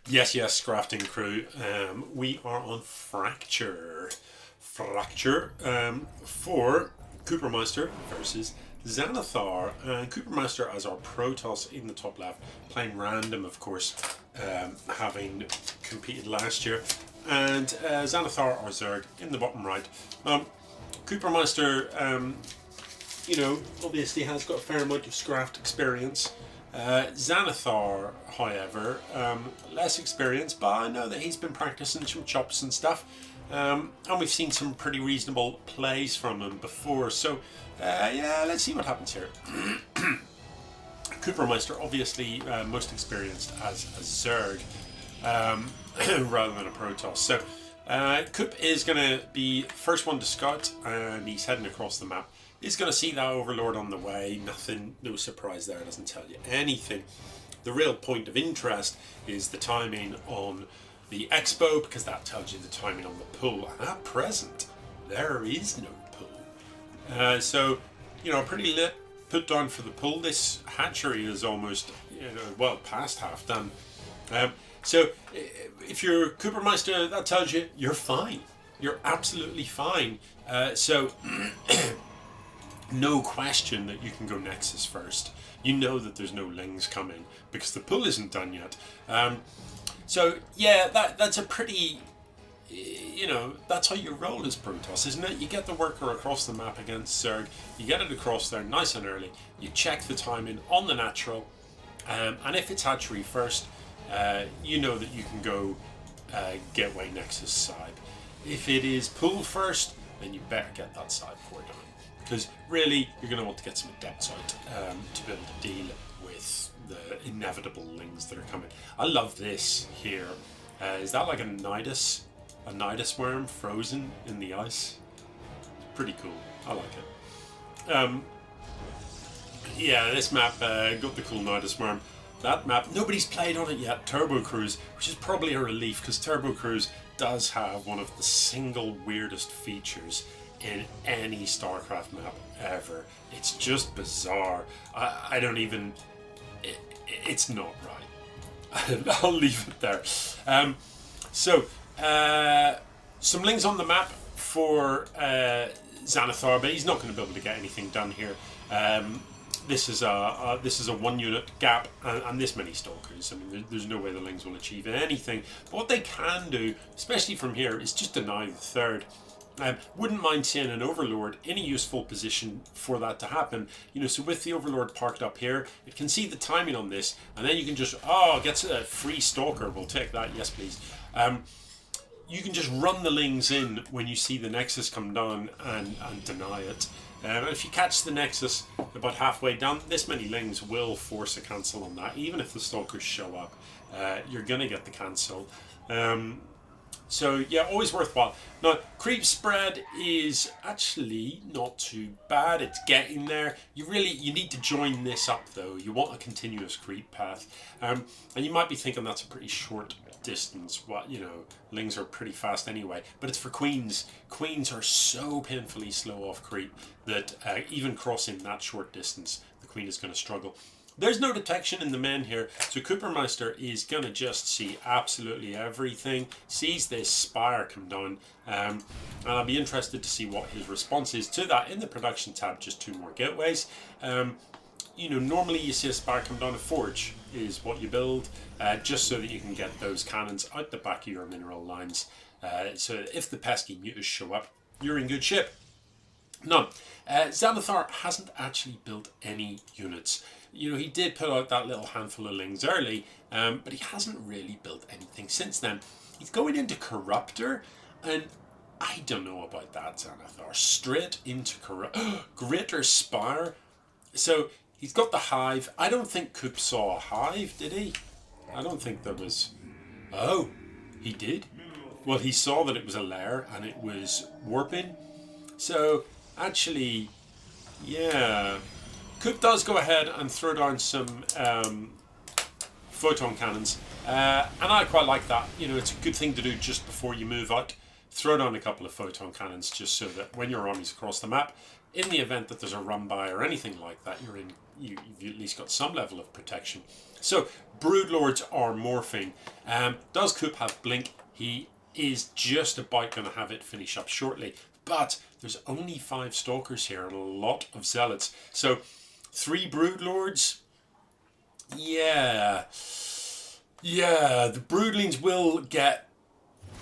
Yes, yes, crafting crew. We are on Fracture. Fracture for KuperMeister versus Xanathar. And KuperMeister as our Protoss in the top left, playing random, of course, having competed last year. And Xanathar or Zerg in the bottom right. KuperMeister, obviously has got a fair amount of Scraft experience. Xanathar, however, less experienced, but I know that he's been practicing some chops and stuff. And we've seen some pretty reasonable plays from him before. So, yeah, let's see what happens here. KuperMeister, obviously most experienced as a Zerg rather than a Protoss. So, Coop is going to be first one to scout, and he's heading across the map. He's going to see that Overlord on the way. Nothing, no surprise there, doesn't tell you anything. The real point of interest is the timing on the Expo, because that tells you the timing on the pull. And at present, there is no pull. So, pretty lit put down for the pull. This hatchery is almost, well, past half done. So, if you're KuperMeister, that tells you you're fine. You're absolutely fine. So... no question that you can go Nexus first. You know that there's no Lings coming because the pull isn't done yet. So yeah, that's a pretty, that's how you roll as Protoss, isn't it? You get the worker across the map against Zerg, you get it across there nice and early, you check the timing on the natural, and if it's hatchery first, you know that you can go Gateway Nexus side. If it is pull first, then you better get that side core done. Because really, you're going to want to get some adepts out to be able to deal with the inevitable Lings that are coming. I love this here. Is that like a Nidus worm frozen in the ice? Pretty cool. I like it. Yeah, this map got the cool Nidus worm. That map, nobody's played on it yet. Turbo Cruise, which is probably a relief because Turbo Cruise does have one of the single weirdest features in any StarCraft map ever. It's just bizarre. I don't even... it's not right. I'll leave it there. Some links on the map for Xanathar, but he's not going to be able to get anything done here. This is a one unit gap, and this many stalkers. I mean, there's no way the Lings will achieve anything. But what they can do, especially from here, is just deny the third. Wouldn't mind seeing an Overlord in a useful position for that to happen. So with the Overlord parked up here, it can see the timing on this, and then you can just, gets a free Stalker, we'll take that, yes please. You can just run the Lings in when you see the Nexus come down and deny it. If you catch the Nexus about halfway down, this many Lings will force a cancel on that. Even if the Stalkers show up, you're going to get the cancel. So yeah, always worthwhile. Now, creep spread is actually not too bad. It's getting there. You need to join this up though. You want a continuous creep path. And you might be thinking that's a pretty short distance. Lings are pretty fast anyway. But it's for queens. Queens are so painfully slow off creep that even crossing that short distance, the queen is going to struggle. There's no detection in the men here, so KuperMeister is going to just see absolutely everything, sees this spire come down, and I'll be interested to see what his response is to that. In the production tab, just 2 more gateways. Normally you see a spire come down, a forge is what you build, just so that you can get those cannons out the back of your mineral lines, so if the pesky mutas show up, you're in good shape. Now, Xanathar hasn't actually built any units. He did put out that little handful of Lings early, but he hasn't really built anything since then. He's going into Corruptor, and I don't know about that, Xanathar. Straight into Greater Spire. So, he's got the Hive. I don't think Coop saw a Hive, did he? I don't think there was... Oh, he did? Well, he saw that it was a lair, and it was warping. So, actually, yeah... Coop does go ahead and throw down some photon cannons, and I quite like that. It's a good thing to do just before you move out. Throw down a couple of photon cannons just so that when your army's across the map, in the event that there's a run by or anything like that, you've at least got some level of protection. So Broodlords are morphing. Does Coop have blink? He is just about going to have it finish up shortly, but there's only 5 stalkers here and a lot of zealots. So 3 Broodlords. Yeah, the Broodlings will get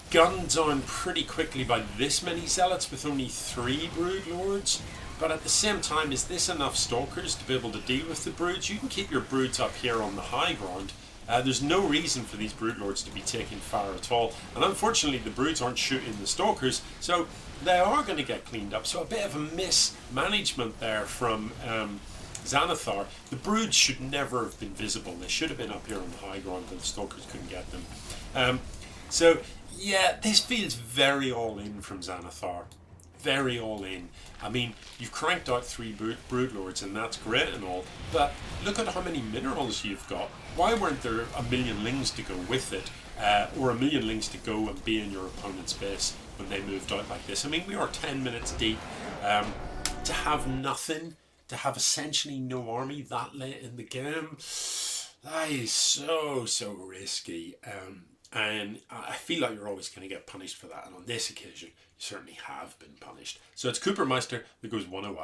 gunned down pretty quickly by this many zealots with only 3 Broodlords. But at the same time, is this enough stalkers to be able to deal with the broods? You can keep your broods up here on the high ground. There's no reason for these Broodlords to be taking fire at all. And unfortunately, the broods aren't shooting the stalkers, so they are going to get cleaned up. So a bit of a mismanagement there from Xanathar. The broods should never have been visible. They should have been up here on the high ground where the stalkers couldn't get them. So yeah, this feels very all in from Xanathar. Very all in. I mean, you've cranked out 3 Broodlords and that's great and all, but look at how many minerals you've got. Why weren't there a million lings to go with it, or a million lings to go and be in your opponent's base when they moved out like this? I mean, we are 10 minutes deep. To have nothing, to have essentially no army that late in the game, that is so risky. And I feel like you're always going to get punished for that. And on this occasion, you certainly have been punished. So it's KuperMeister that goes 1-0 up.